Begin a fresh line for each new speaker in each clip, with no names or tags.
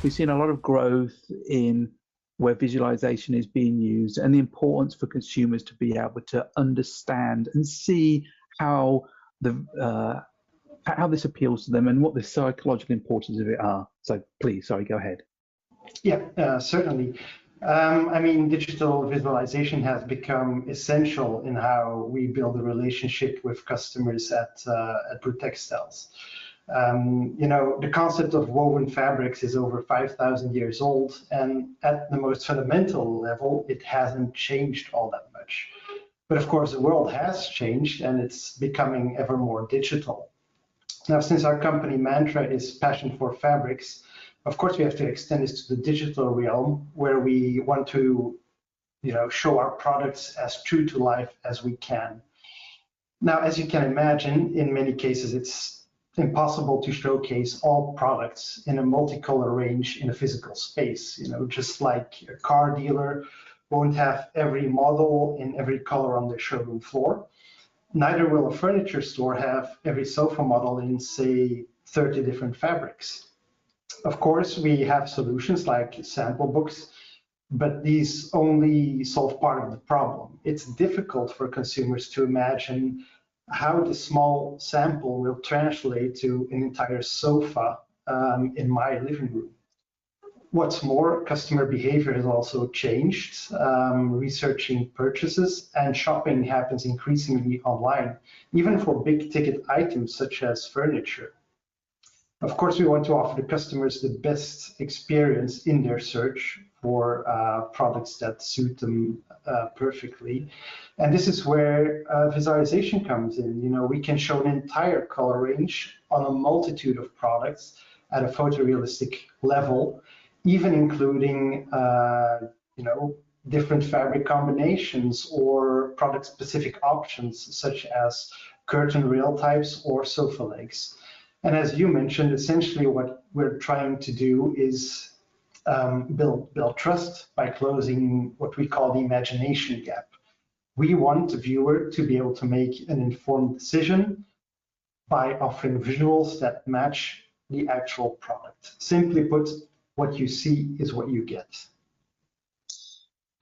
we've seen a lot of growth in where visualization is being used, and the importance for consumers to be able to understand and see how how this appeals to them and what the psychological importance of it are. So please, sorry, go ahead.
Yeah, certainly. I mean, digital visualization has become essential in how we build a relationship with customers at Bru Textiles. You know, the concept of woven fabrics is over 5,000 years old, and at the most fundamental level, it hasn't changed all that much. But of course, the world has changed, and it's becoming ever more digital. Now, since our company mantra is passion for fabrics, of course, we have to extend this to the digital realm, where we want to, you know, show our products as true to life as we can. Now, as you can imagine, in many cases, it's impossible to showcase all products in a multicolor range in a physical space. You know, just like a car dealer won't have every model in every color on their showroom floor, neither will a furniture store have every sofa model in, say, 30 different fabrics. Of course, we have solutions like sample books, but these only solve part of the problem. It's difficult for consumers to imagine how the small sample will translate to an entire sofa in my living room. What's more, customer behavior has also changed. Researching purchases and shopping happens increasingly online, even for big ticket items such as furniture. Of course, we want to offer the customers the best experience in their search for products that suit them perfectly. And this is where visualization comes in. You know, we can show an entire color range on a multitude of products at a photorealistic level, even including, you know, different fabric combinations or product-specific options, such as curtain rail types or sofa legs. And as you mentioned, essentially what we're trying to do is build trust by closing what we call the imagination gap. We want the viewer to be able to make an informed decision by offering visuals that match the actual product. Simply put, what you see is what you get.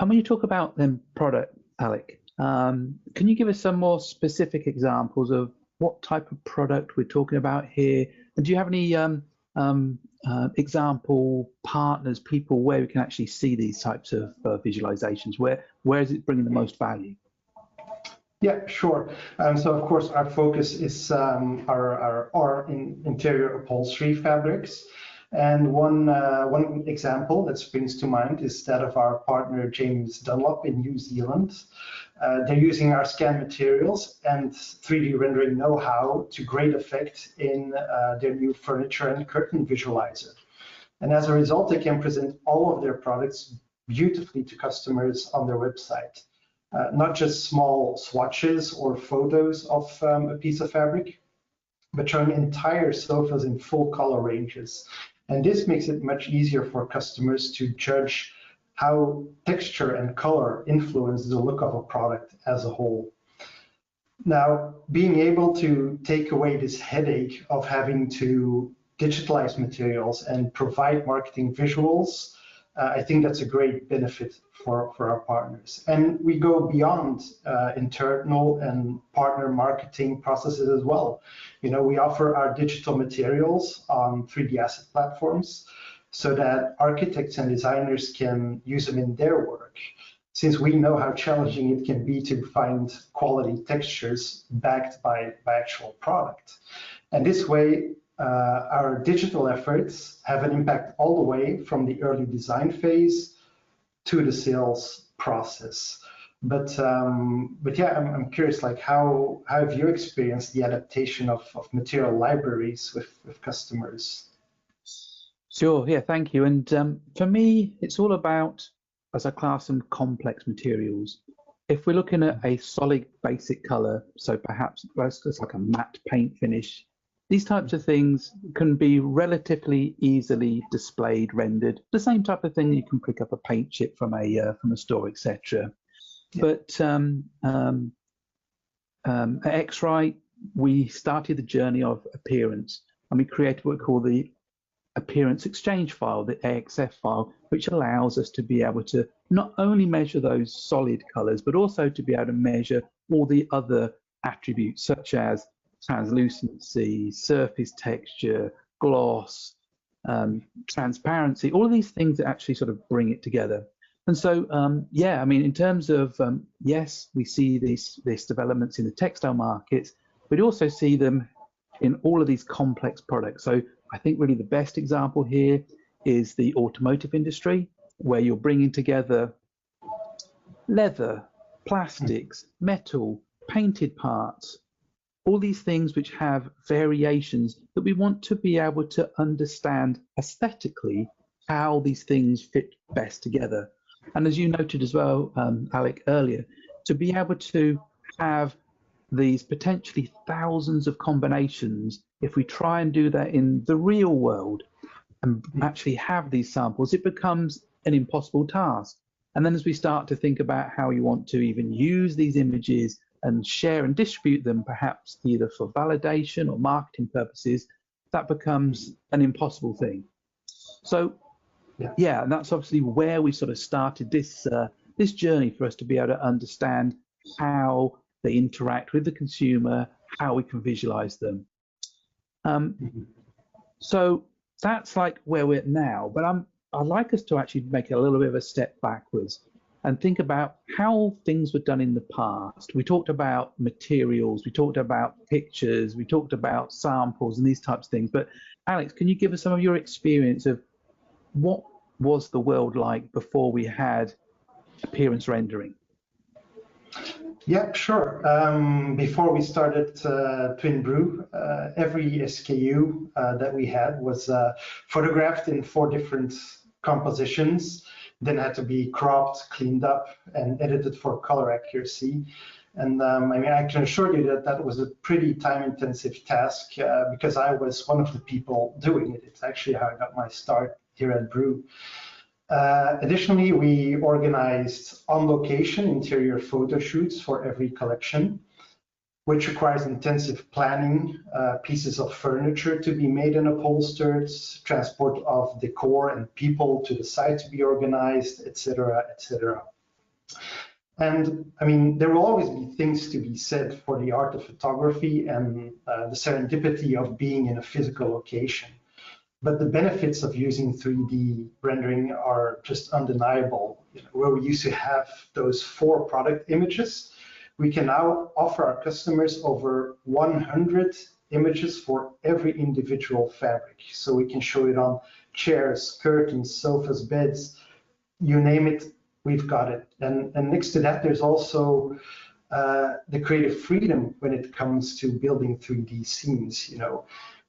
And when you talk about then product, Alec, can you give us some more specific examples of what type of product we're talking about here? And do you have any example partners, people where we can actually see these types of visualizations? Where is it bringing the most value?
Yeah, sure. So of course, our focus is our interior upholstery fabrics. And one example that springs to mind is that of our partner James Dunlop in New Zealand. They're using our scan materials and 3D rendering know-how to great effect in their new furniture and curtain visualizer. And as a result, they can present all of their products beautifully to customers on their website. Not just small swatches or photos of a piece of fabric, but showing entire sofas in full color ranges. And this makes it much easier for customers to judge how texture and color influence the look of a product as a whole. Now, being able to take away this headache of having to digitalize materials and provide marketing visuals, I think that's a great benefit for our partners. And we go beyond internal and partner marketing processes as well. You know, we offer our digital materials on 3D asset platforms so that architects and designers can use them in their work, since we know how challenging it can be to find quality textures backed by actual product. And this way, our digital efforts have an impact all the way from the early design phase to the sales process. But yeah, I'm curious, like how have you experienced the adaptation of material libraries with customers?
Sure, yeah, thank you. And for me, it's all about, as I class them, complex materials. If we're looking at a solid basic color, so perhaps it's like a matte paint finish, these types of things can be relatively easily displayed, rendered. The same type of thing, you can pick up a paint chip from a store, etc. Yeah. But at X-Rite, we started the journey of appearance, and we created what we call the appearance exchange file, the AXF file, which allows us to be able to not only measure those solid colors, but also to be able to measure all the other attributes such as translucency, surface texture, gloss, transparency, all of these things that actually sort of bring it together. And so, yeah, I mean, in terms of, yes, we see these developments in the textile markets, but also see them in all of these complex products. So I think really the best example here is the automotive industry, where you're bringing together leather, plastics, metal, painted parts, all these things which have variations that we want to be able to understand aesthetically how these things fit best together. And as you noted as well, Alec, earlier, to be able to have these potentially thousands of combinations, if we try and do that in the real world and actually have these samples, it becomes an impossible task. And then as we start to think about how you want to even use these images and share and distribute them, perhaps either for validation or marketing purposes, that becomes an impossible thing. So yeah, and that's obviously where we sort of started this this journey for us to be able to understand how they interact with the consumer, how we can visualize them. So that's like where we're at now, but I'd like us to actually make a little bit of a step backwards and think about how things were done in the past. We talked about materials, we talked about pictures, we talked about samples and these types of things. But Alex, can you give us some of your experience of what was the world like before we had appearance rendering?
Yeah, sure. Before we started Twinbru, every SKU that we had was photographed in 4 different compositions, then had to be cropped, cleaned up, and edited for color accuracy. And I mean, I can assure you that that was a pretty time-intensive task because I was one of the people doing it. It's actually how I got my start here at Bru. Additionally, we organized on-location interior photo shoots for every collection, which requires intensive planning, pieces of furniture to be made and upholstered, transport of decor and people to the site to be organized, etc., etc. And I mean, there will always be things to be said for the art of photography and the serendipity of being in a physical location. But the benefits of using 3D rendering are just undeniable. You know, where we used to have those 4 product images, we can now offer our customers over 100 images for every individual fabric. So we can show it on chairs, curtains, sofas, beds, you name it, we've got it. And next to that, there's also the creative freedom when it comes to building 3D scenes. You know,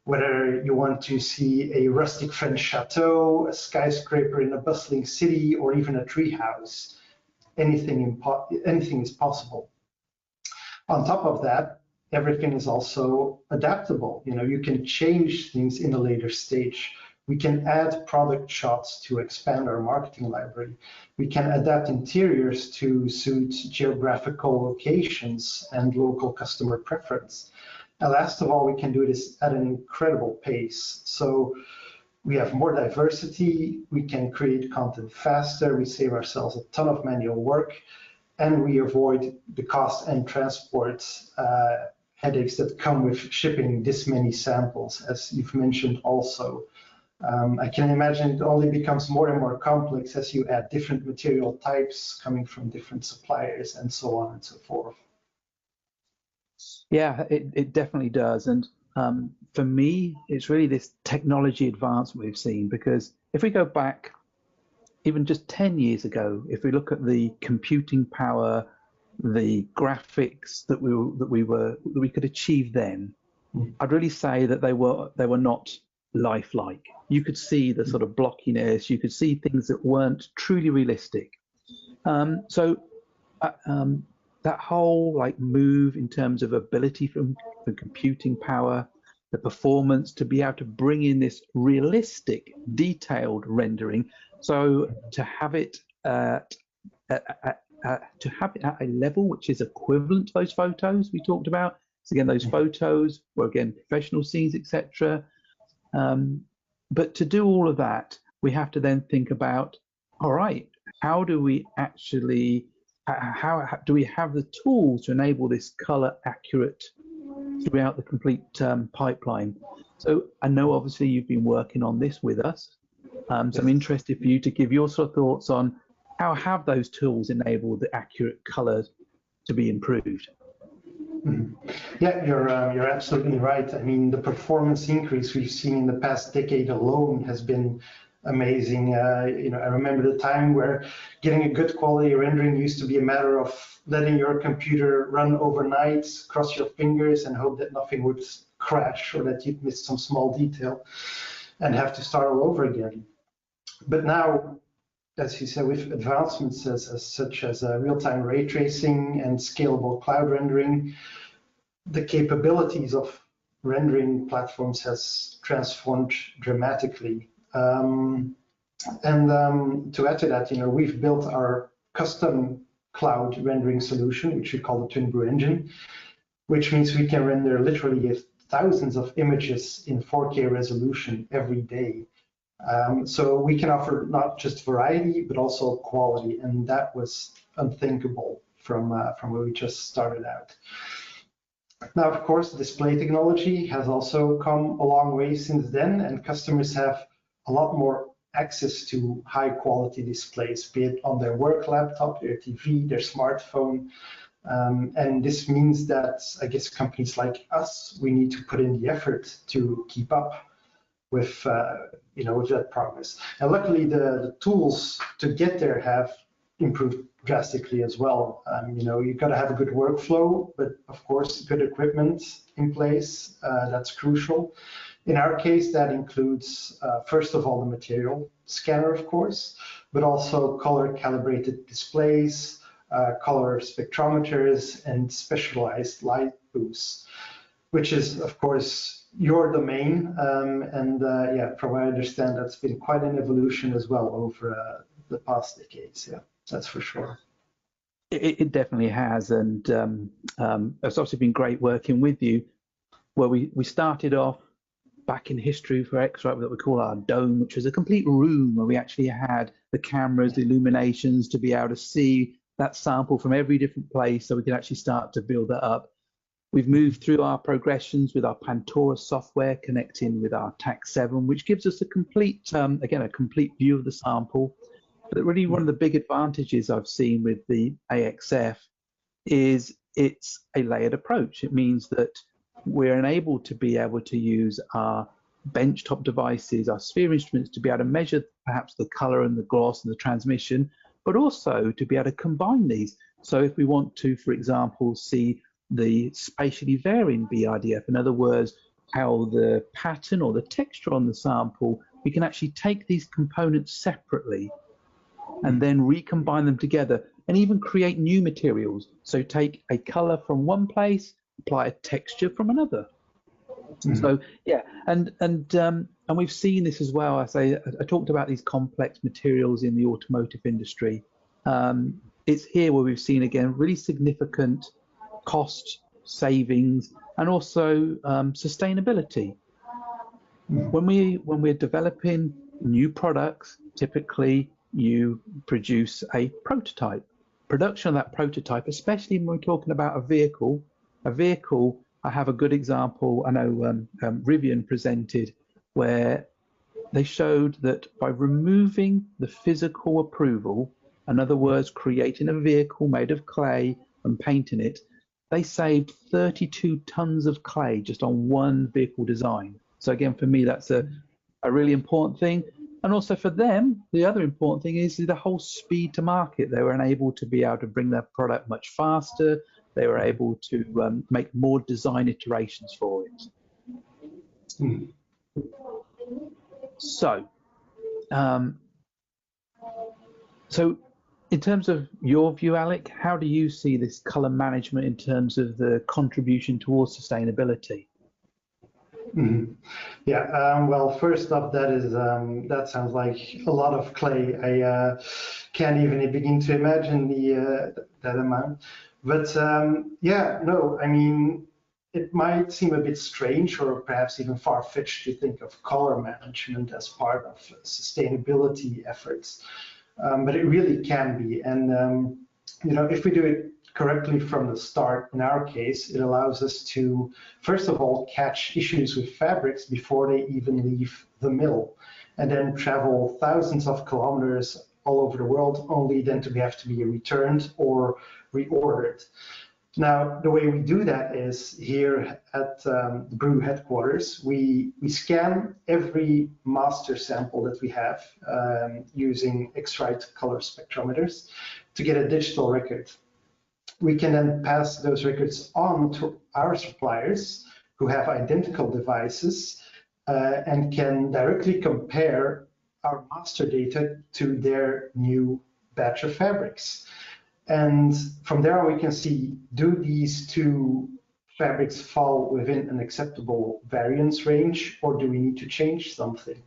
whether you want to see a rustic French chateau, a skyscraper in a bustling city, or even a treehouse, anything is possible. On top of that, everything is also adaptable. You know, you can change things in a later stage. We can add product shots to expand our marketing library. We can adapt interiors to suit geographical locations and local customer preference. And last of all, we can do this at an incredible pace. So we have more diversity, we can create content faster, we save ourselves a ton of manual work, and we avoid the cost and transport headaches that come with shipping this many samples, as you've mentioned also. I can imagine it only becomes more and more complex as you add different material types coming from different suppliers and so on and so forth.
Yeah, it definitely does. And for me, it's really this technology advancement we've seen, because if we go back even just 10 years ago, if we look at the computing power, the graphics that we could achieve then, I'd really say that they were not lifelike. You could see the sort of blockiness, you could see things that weren't truly realistic. That whole like move in terms of ability from the computing power, the performance, to be able to bring in this realistic, detailed rendering. So to have it at a level which is equivalent to those photos we talked about. So again, those photos were again professional scenes, etc. But to do all of that, we have to then think about, all right, how do we actually, how do we have the tools to enable this color accurate throughout the complete pipeline? So I know obviously you've been working on this with us. So I'm interested for you to give your sort of thoughts on how have those tools enabled the accurate colors to be improved?
Yeah, you're absolutely right. I mean, the performance increase we've seen in the past decade alone has been amazing. You know, I remember the time where getting a good quality rendering used to be a matter of letting your computer run overnight, cross your fingers, and hope that nothing would crash or that you'd miss some small detail and have to start all over again. But now, as you said, with advancements such as real-time ray tracing and scalable cloud rendering, the capabilities of rendering platforms has transformed dramatically. To add to that, you know, we've built our custom cloud rendering solution, which we call the Twinbru engine, which means we can render literally thousands of images in 4K resolution every day. So we can offer not just variety, but also quality, and that was unthinkable from where we just started out. Now, of course, display technology has also come a long way since then, and customers have a lot more access to high quality displays, be it on their work laptop, their TV, their smartphone. And this means that, I guess, companies like us, we need to put in the effort to keep up with, with that progress. And luckily, the tools to get there have improved drastically as well. You've got to have a good workflow, but of course, good equipment in place, that's crucial. In our case, that includes, first of all, the material scanner, of course, but also color calibrated displays, color spectrometers, and specialized light booths, which is, of course, your domain. From what I understand, that's been quite an evolution as well over the past decades. Yeah, that's for sure.
It definitely has, and it's obviously been great working with you. Well, we started off back in history for X-Rite with what we call our dome, which was a complete room where we actually had the cameras, the illuminations to be able to see that sample from every different place, so we could actually start to build that up. We've moved through our progressions with our Pantora software connecting with our TAC7, which gives us a complete, a complete view of the sample. But really one of the big advantages I've seen with the AXF is it's a layered approach. It means that we're enabled to be able to use our benchtop devices, our sphere instruments, to be able to measure perhaps the color and the gloss and the transmission, but also to be able to combine these. So if we want to, for example, see the spatially varying BRDF, in other words, how the pattern or the texture on the sample, we can actually take these components separately and then recombine them together and even create new materials. So take a color from one place, apply a texture from another. So yeah, and we've seen this as well. I talked about these complex materials in the automotive industry. It's here where we've seen again really significant cost savings and also sustainability. When we're developing new products, typically you produce a prototype. Production of that prototype, especially when we're talking about a vehicle, I have a good example. I know Rivian presented where they showed that by removing the physical approval, in other words, creating a vehicle made of clay and painting it, they saved 32 tons of clay just on one vehicle design. So again, for me, that's a really important thing. And also for them, the other important thing is the whole speed to market. They were able to be able to bring their product much faster. They were able to make more design iterations for it. So in terms of your view, Alec, how do you see this color management in terms of the contribution towards sustainability?
Well, first up, that sounds like a lot of clay. I can't even begin to imagine that amount. But I mean, it might seem a bit strange or perhaps even far-fetched to think of color management as part of sustainability efforts, but it really can be. And if we do it correctly from the start, in our case, it allows us to, first of all, catch issues with fabrics before they even leave the mill, and then travel thousands of kilometers all over the world, only then to have to be returned or reordered. Now, the way we do that is here at the Bru headquarters, we scan every master sample that we have using X-Rite color spectrometers to get a digital record. We can then pass those records on to our suppliers who have identical devices and can directly compare our master data to their new batch of fabrics. And from there we can see, do these two fabrics fall within an acceptable variance range, or do we need to change something?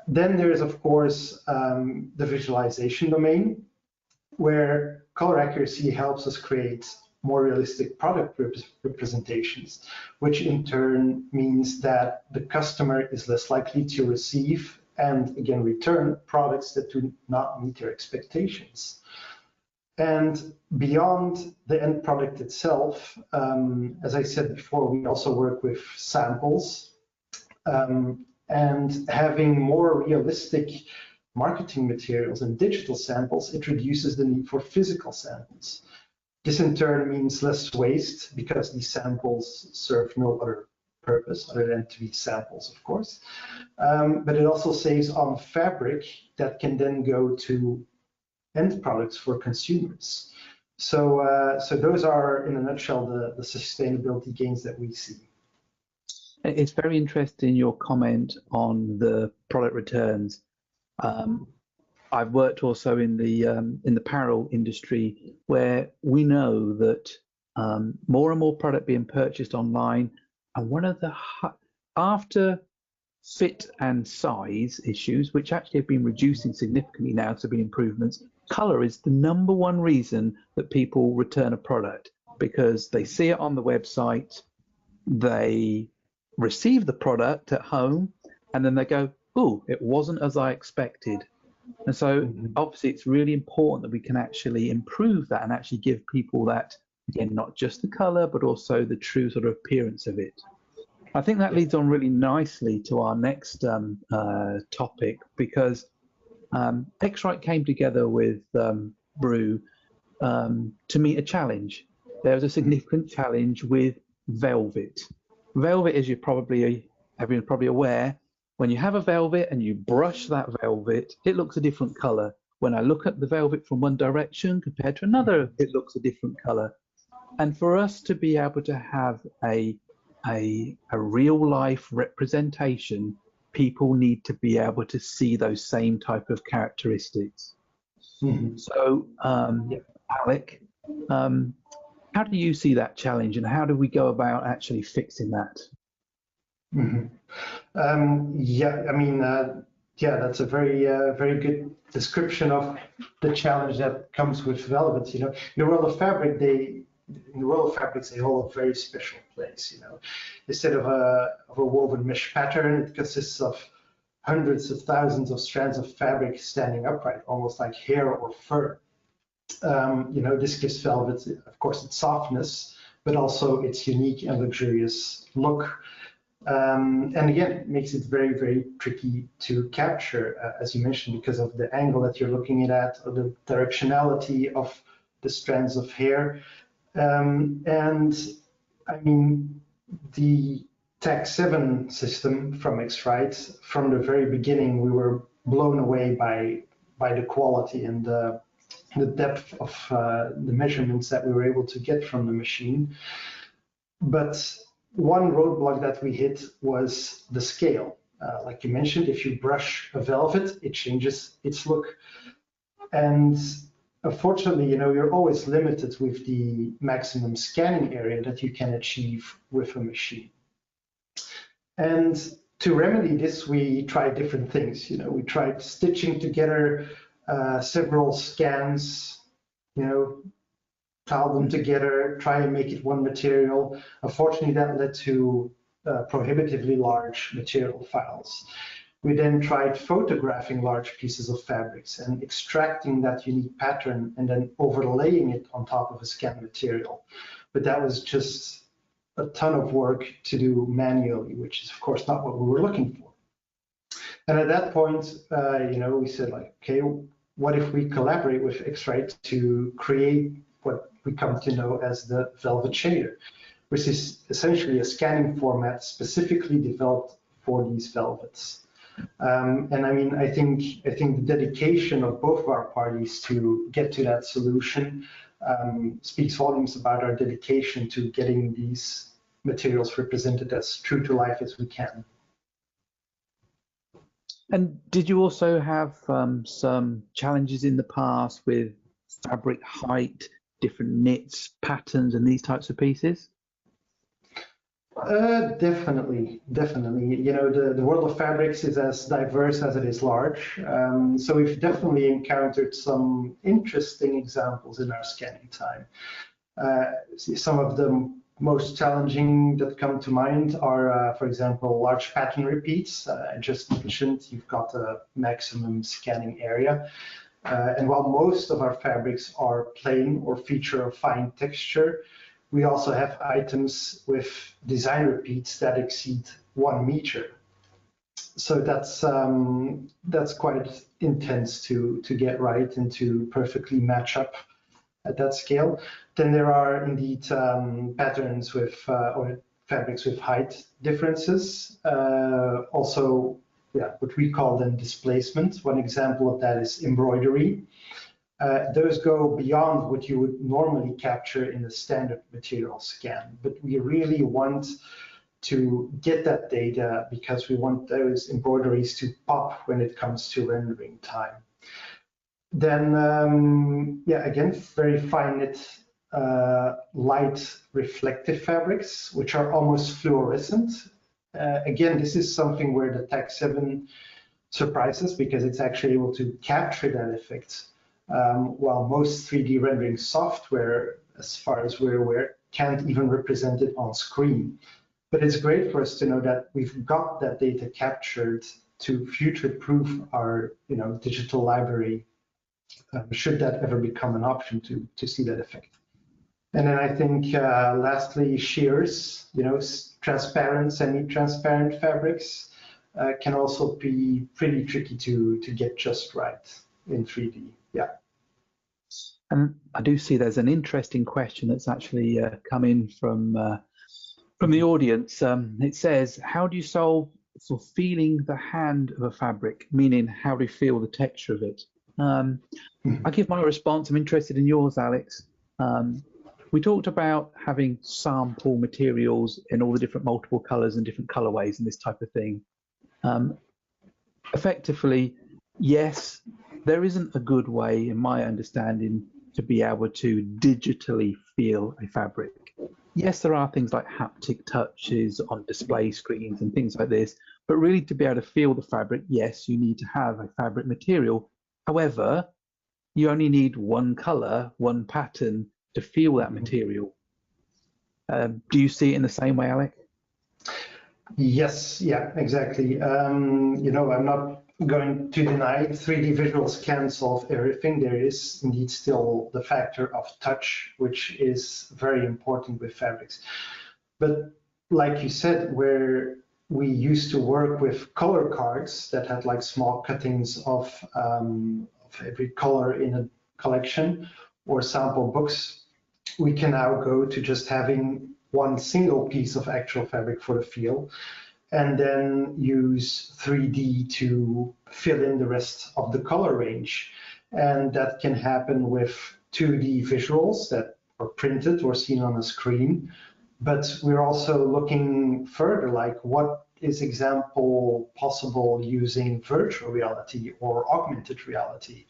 Then there's, of course, the visualization domain, where color accuracy helps us create more realistic product representations, which in turn means that the customer is less likely to receive and again return products that do not meet their expectations. And beyond the end product itself, as I said before, we also work with samples, and having more realistic marketing materials and digital samples introduces the need for physical samples. This in turn means less waste because these samples serve no other purpose other than to be samples, of course. But it also saves on fabric that can then go to end products for consumers. So those are, in a nutshell, the sustainability gains that we see.
It's very interesting your comment on the product returns. I've worked also in the apparel industry, where we know that more and more product being purchased online, and one of the after fit and size issues, which actually have been reducing significantly now to be improvements, color is the #1 reason that people return a product, because they see it on the website, they receive the product at home, and then they go, oh, it wasn't as I expected. And so obviously it's really important that we can actually improve that and actually give people that, again, not just the color, but also the true sort of appearance of it. I think that leads on really nicely to our next topic, because X-Rite came together with Bru to meet a challenge. There was a significant challenge with velvet. Velvet, as everyone's probably aware, when you have a velvet and you brush that velvet, it looks a different color. When I look at the velvet from one direction compared to another, it looks a different color. And for us to be able to have a real life representation, people need to be able to see those same type of characteristics. So, Alec, how do you see that challenge, and how do we go about actually fixing that?
That's a very good description of the challenge that comes with velvet. In the world of fabric, fabrics, they hold a very special place. Instead of a woven mesh pattern, it consists of hundreds of thousands of strands of fabric standing upright, almost like hair or fur. This gives velvet, of course, its softness, but also its unique and luxurious look. And again, it makes it very, very tricky to capture, as you mentioned, because of the angle that you're looking at, or the directionality of the strands of hair. And I mean, the Tag 7 system from X-Rite, from the very beginning, we were blown away by the quality and the depth of the measurements that we were able to get from the machine. But one roadblock that we hit was the scale. Like you mentioned, if you brush a velvet, it changes its look. And unfortunately, you're always limited with the maximum scanning area that you can achieve with a machine. And to remedy this, we tried different things. We tried stitching together several scans, tile them together, try and make it one material. Unfortunately, that led to prohibitively large material files. We then tried photographing large pieces of fabrics and extracting that unique pattern and then overlaying it on top of a scanned material. But that was just a ton of work to do manually, which is of course not what we were looking for. And at that point, we said like, okay, what if we collaborate with X-Rite to create what we come to know as the velvet shader, which is essentially a scanning format specifically developed for these velvets. And I mean, I think the dedication of both of our parties to get to that solution speaks volumes about our dedication to getting these materials represented as true to life as we can.
And did you also have some challenges in the past with fabric height, different knits, patterns, and these types of pieces?
Definitely. You know, the world of fabrics is as diverse as it is large. So we've definitely encountered some interesting examples in our scanning time. Some of the most challenging that come to mind are, for example, large pattern repeats. I just mentioned you've got a maximum scanning area. And while most of our fabrics are plain or feature a fine texture, we also have items with design repeats that exceed 1 meter. So that's quite intense to get right and to perfectly match up at that scale. Then there are indeed patterns with or fabrics with height differences. Also, what we call then displacement. One example of that is embroidery. Those go beyond what you would normally capture in a standard material scan, but we really want to get that data because we want those embroideries to pop when it comes to rendering time. Then, again, very fine knit, light reflective fabrics, which are almost fluorescent. Again, this is something where the Tech 7 surprises because it's actually able to capture that effect. While most 3D rendering software, as far as we're aware, can't even represent it on screen. But it's great for us to know that we've got that data captured to future-proof our digital library, should that ever become an option to see that effect. And then I think lastly, shears, transparent, semi-transparent fabrics can also be pretty tricky to get just right in 3D. Yeah.
And I do see there's an interesting question that's actually come in from the audience. It says, how do you solve for feeling the hand of a fabric, meaning how do you feel the texture of it? I'll give my response. I'm interested in yours, Alex. We talked about having sample materials in all the different multiple colors and different colorways and this type of thing. Effectively, yes, there isn't a good way, in my understanding, to be able to digitally feel a fabric. Yes, there are things like haptic touches on display screens and things like this, but really to be able to feel the fabric, yes, you need to have a fabric material. However, you only need one color, one pattern to feel that material. Do you see it in the same way, Alec?
Yes, yeah, exactly. I'm not going to deny 3D visuals can solve everything. There is indeed still the factor of touch, which is very important with fabrics. But like you said, where we used to work with color cards that had like small cuttings of every color in a collection or sample books, we can now go to just having one single piece of actual fabric for the feel, and then use 3D to fill in the rest of the color range. And that can happen with 2D visuals that are printed or seen on a screen. But we're also looking further, like what is example possible using virtual reality or augmented reality,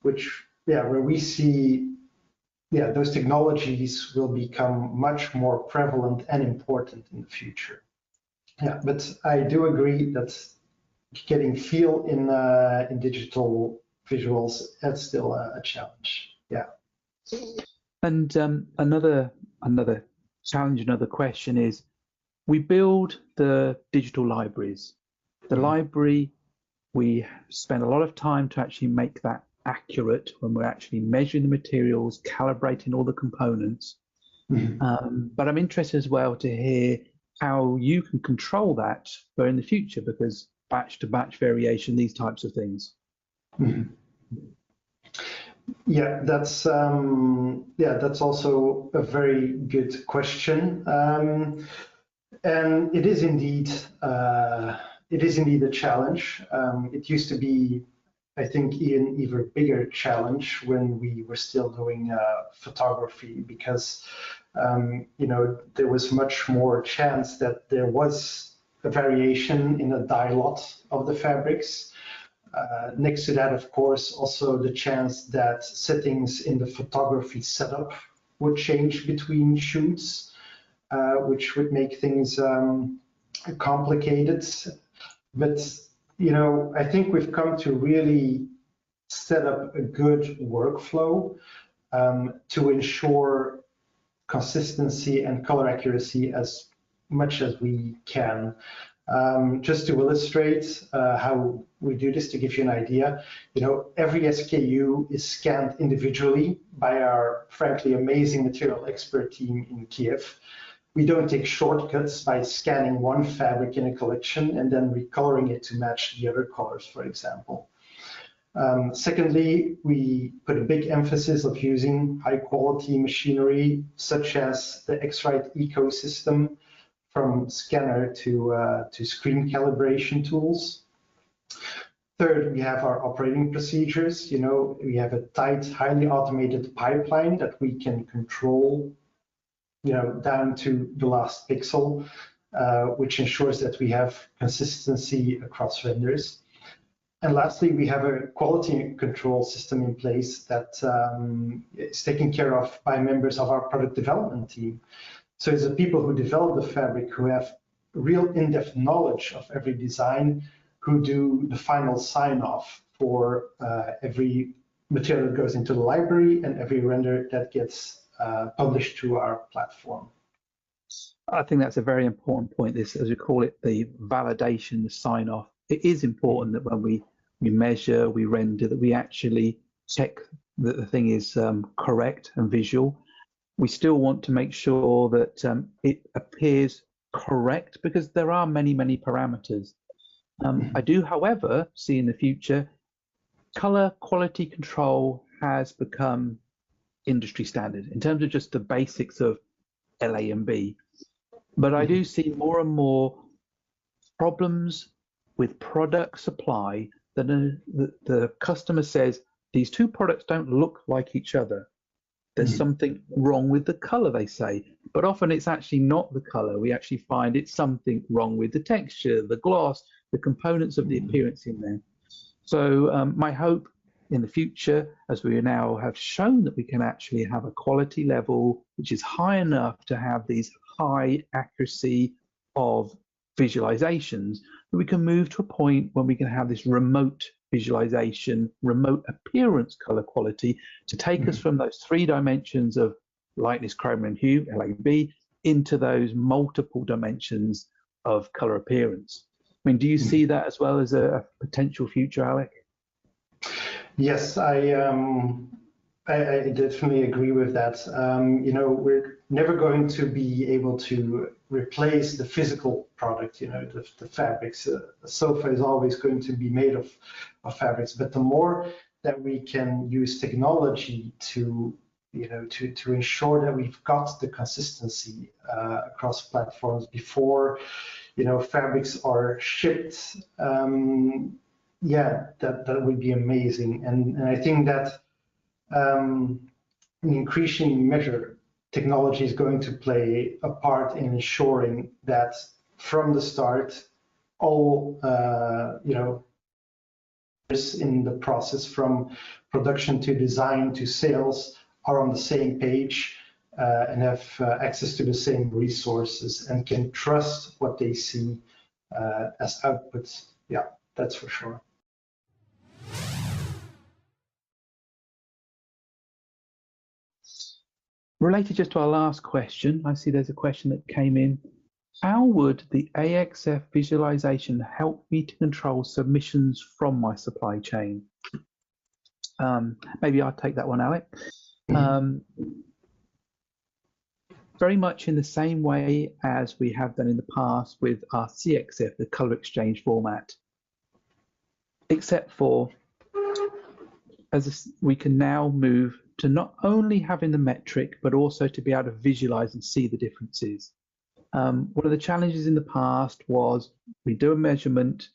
which, where we see those technologies will become much more prevalent and important in the future. Yeah, but I do agree that getting feel in digital visuals, that's still a challenge. Yeah.
And another challenge, another question is, we build the digital libraries. The library, we spend a lot of time to actually make that accurate when we're actually measuring the materials, calibrating all the components. But I'm interested as well to hear how you can control that for in the future, because batch to batch variation, these types of things.
Yeah, that's also a very good question, and it is indeed a challenge. It used to be, I think, even bigger challenge when we were still doing photography, because there was much more chance that there was a variation in a dye lot of the fabrics. Next to that, of course, also the chance that settings in the photography setup would change between shoots, which would make things complicated. But I think we've come to really set up a good workflow to ensure consistency and color accuracy as much as we can. Just to illustrate how we do this, to give you an idea, every SKU is scanned individually by our frankly amazing material expert team in Kiev. We don't take shortcuts by scanning one fabric in a collection and then recoloring it to match the other colors, for example. Secondly, we put a big emphasis of using high quality machinery, such as the X-Rite ecosystem, from scanner to screen calibration tools. Third, we have our operating procedures. We have a tight, highly automated pipeline that we can control, down to the last pixel, which ensures that we have consistency across vendors. And lastly, we have a quality control system in place that is taken care of by members of our product development team. So it's the people who develop the fabric who have real in-depth knowledge of every design, who do the final sign-off for every material that goes into the library and every render that gets published to our platform.
I think that's a very important point, this, as we call it, the validation, the sign-off. It is important that when we measure, we render, that we actually check that the thing is correct and visual. We still want to make sure that it appears correct, because there are many, many parameters. I do, however, see in the future, color quality control has become industry standard in terms of just the basics of LA and B. But I do see more and more problems with product supply that the customer says, these two products don't look like each other. There's something wrong with the color, they say, but often it's actually not the color. We actually find it's something wrong with the texture, the gloss, the components of the appearance in there. So my hope in the future, as we now have shown that we can actually have a quality level which is high enough to have these high accuracy of visualizations, that we can move to a point when we can have this remote visualization, remote appearance color quality, to take us from those 3 dimensions of lightness, chroma, and hue, LAB, into those multiple dimensions of color appearance. I mean, do you see that as well as a potential future, Alec?
Yes, I definitely agree with that. We're never going to be able to replace the physical product, the fabrics. A sofa is always going to be made of fabrics, but the more that we can use technology to ensure that we've got the consistency across platforms before, fabrics are shipped, that would be amazing. And I think that in increasing measure, technology is going to play a part in ensuring that from the start, all in the process from production to design to sales are on the same page and have access to the same resources and can trust what they see as outputs. Yeah, that's for sure.
Related just to our last question, I see there's a question that came in. How would the AXF visualization help me to control submissions from my supply chain? Maybe I'll take that one, Alec. Very much in the same way as we have done in the past with our CXF, the color exchange format, except for we can now move to not only having the metric, but also to be able to visualize and see the differences. One of the challenges in the past was we do a measurement,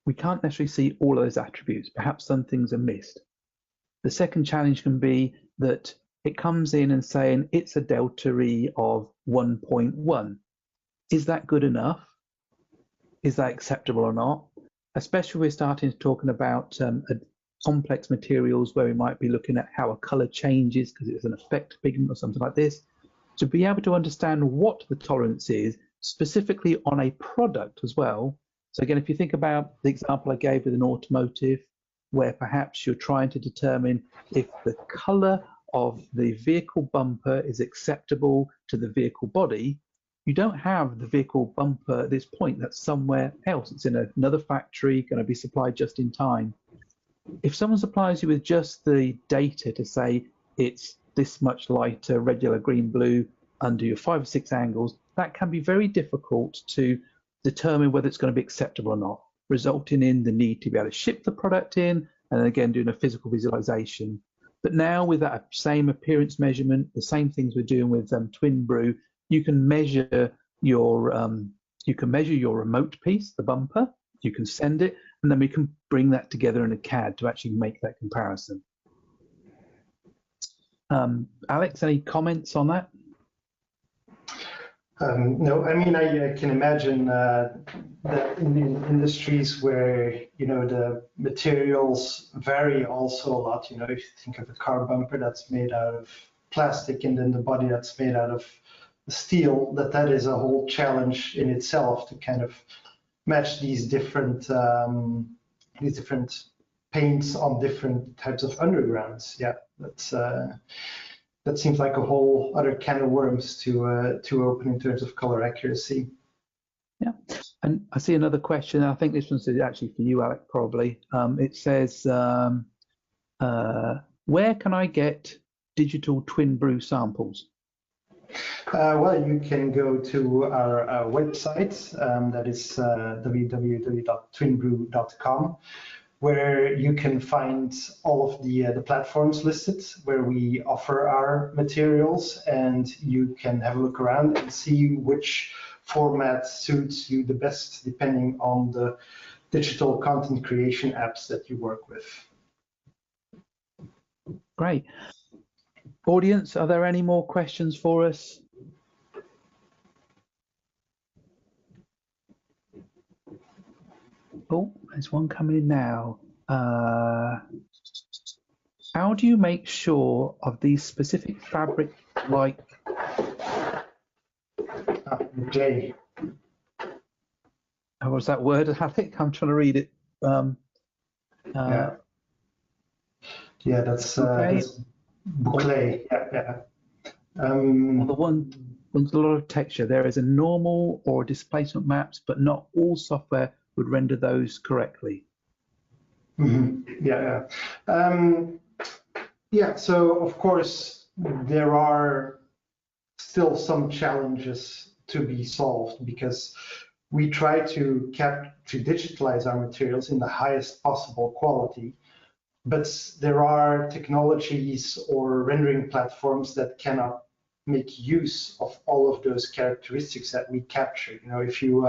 we can't necessarily see all of those attributes. Perhaps some things are missed. The second challenge can be that it comes in and saying it's a delta E of 1.1. Is that good enough? Is that acceptable or not? Especially we're starting to talking about complex materials where we might be looking at how a color changes because it's an effect pigment or something like this. To be able to understand what the tolerance is specifically on a product as well. So again, if you think about the example I gave with an automotive, where perhaps you're trying to determine if the color of the vehicle bumper is acceptable to the vehicle body, you don't have the vehicle bumper at this point. That's somewhere else. It's in another factory, going to be supplied just in time. If someone supplies you with just the data to say it's this much lighter, regular green, blue, under your 5 or 6 angles, that can be very difficult to determine whether it's going to be acceptable or not, resulting in the need to be able to ship the product in and again doing a physical visualization. But now with that same appearance measurement, the same things we're doing with Twinbru, you can measure your remote piece, the bumper, you can send it, and then we can bring that together in a CAD to actually make that comparison. Alex, any comments on that?
No, I mean, I can imagine that in industries where, the materials vary also a lot, if you think of a car bumper that's made out of plastic and then the body that's made out of steel, that is a whole challenge in itself to kind of match these different paints on different types of undergrounds. Yeah, that seems like a whole other can of worms to open in terms of color accuracy.
Yeah, and I see another question. I think this one's actually for you, Alec, probably. It says, where can I get digital Twinbru samples?
Well, you can go to our website, that is www.twinbru.com, where you can find all of the platforms listed where we offer our materials, and you can have a look around and see which format suits you the best depending on the digital content creation apps that you work with.
Great. Audience, are there any more questions for us? Oh, there's one coming in now. How do you make sure of these specific fabric like
J?
What was that word? I think I'm trying to read it.
Yeah, that's boucle. Yeah.
Well, the one with a lot of texture. There is a normal or displacement maps, but not all software would render those correctly.
Mm-hmm. Yeah. So of course there are still some challenges to be solved because we try to digitalize our materials in the highest possible quality, but there are technologies or rendering platforms that cannot make use of all of those characteristics that we capture. If you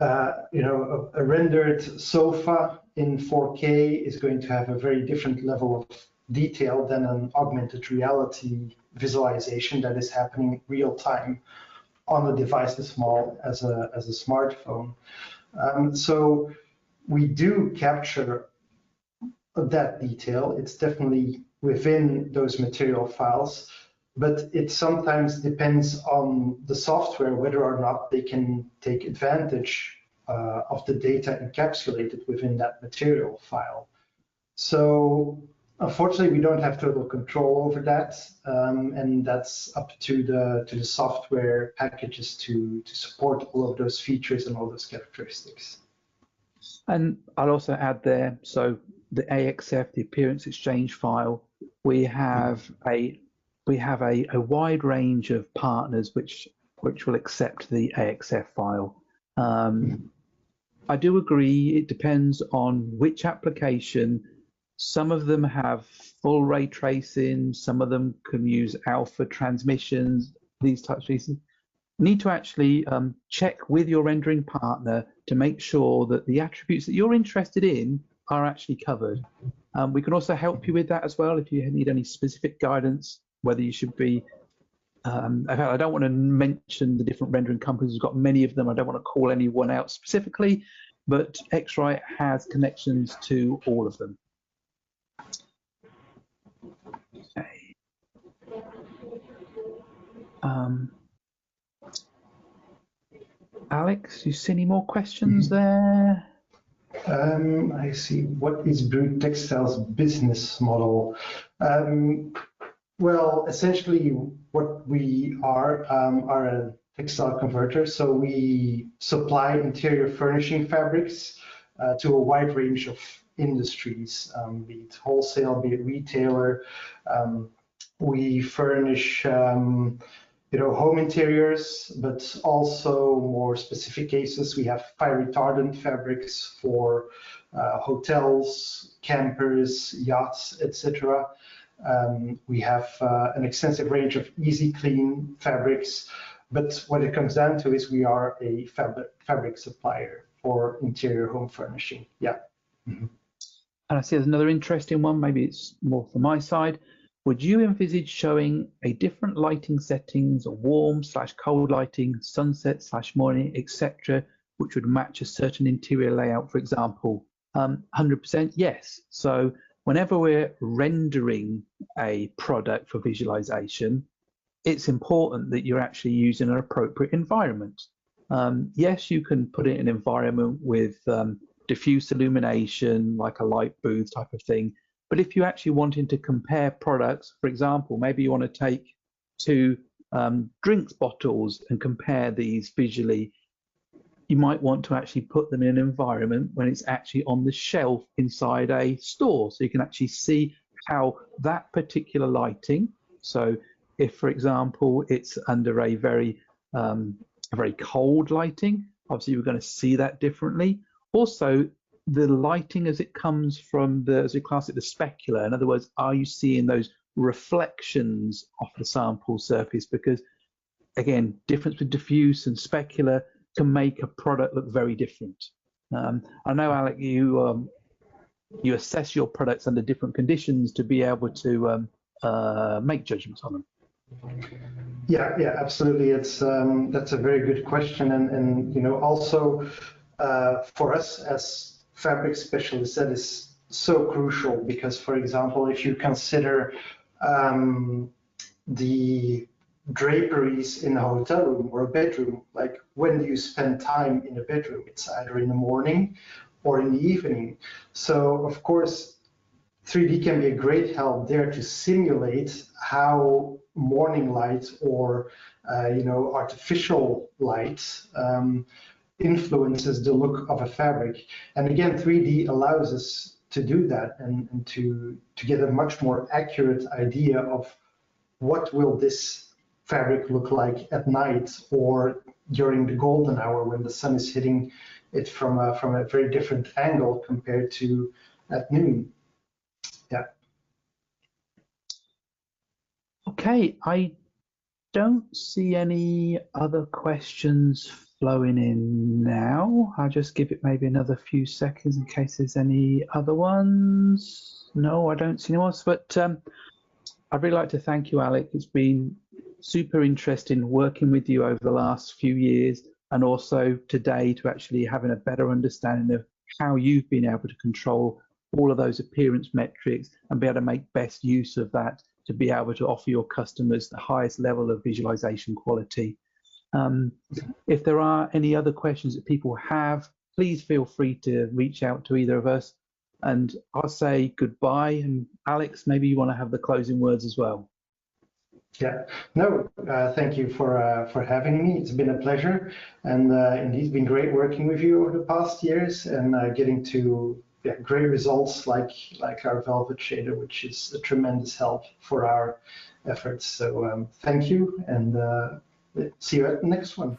a rendered sofa in 4K is going to have a very different level of detail than an augmented reality visualization that is happening real time on a device as small as a smartphone. So we do capture that detail. It's definitely within those material files, but it sometimes depends on the software whether or not they can take advantage of the data encapsulated within that material file. So Unfortunately, we don't have total control over that, and that's up to the software packages to support all of those features and all those characteristics.
And I'll also add there, so the AXF, the appearance exchange file, we have a wide range of partners which will accept the AXF file. I do agree, it depends on which application. Some of them have full ray tracing, some of them can use alpha transmissions, these types of things. You need to actually check with your rendering partner to make sure that the attributes that you're interested in are actually covered. We can also help you with that as well if you need any specific guidance, whether you should be, I don't want to mention the different rendering companies, we've got many of them, I don't want to call anyone out specifically, but X-Rite has connections to all of them. Okay. Alex, you see any more questions there?
I see. What is Bru Textiles' business model? Well, essentially, what we are a textile converter. So we supply interior furnishing fabrics to a wide range of industries, be it wholesale, be it retailer. We furnish home interiors, but also more specific cases. We have fire retardant fabrics for hotels, campers, yachts, etc. We have an extensive range of easy clean fabrics, but what it comes down to is we are a fabric supplier for interior home furnishing. Yeah. Mm-hmm.
And I see there's another interesting one, maybe it's more from my side. Would you envisage showing a different lighting settings, or warm/cold lighting, sunset/morning, etc., which would match a certain interior layout, for example? 100% yes. So whenever we're rendering a product for visualization, it's important that you're actually using an appropriate environment. Yes, you can put it in an environment with diffuse illumination, like a light booth type of thing. But if you're actually wanting to compare products, for example, maybe you want to take two drinks bottles and compare these visually, you might want to actually put them in an environment when it's actually on the shelf inside a store, so you can actually see how that particular lighting. So if, for example, it's under a very cold lighting, obviously you're going to see that differently. Also, the lighting as it comes from the, as we class it, the specular. In other words, are you seeing those reflections off the sample surface? Because again, difference with diffuse and specular can make a product look very different. I know, Alec, you assess your products under different conditions to be able to make judgments on them.
Yeah, absolutely. It's that's a very good question, and also for us as fabric specialists, that is so crucial because, for example, if you consider the draperies in a hotel room or a bedroom, like when do you spend time in a bedroom? It's either in the morning or in the evening. So of course 3D can be a great help there to simulate how morning light or artificial light influences the look of a fabric. And again, 3D allows us to do that and to get a much more accurate idea of what will this fabric look like at night or during the golden hour when the sun is hitting it from a very different angle compared to at noon. Yeah.
Okay, I don't see any other questions flowing in now. I'll just give it maybe another few seconds in case there's any other ones. No, I don't see any ones, but I'd really like to thank you, Alec. It's been super interesting working with you over the last few years, and also today to actually having a better understanding of how you've been able to control all of those appearance metrics and be able to make best use of that to be able to offer your customers the highest level of visualization quality. If there are any other questions that people have, please feel free to reach out to either of us. And I'll say goodbye. And Alex, maybe you want to have the closing words as well.
Yeah, no, thank you for having me. It's been a pleasure, and indeed, it's been great working with you over the past years and getting to great results like our Velvet shader, which is a tremendous help for our efforts. So thank you, and see you at the next one.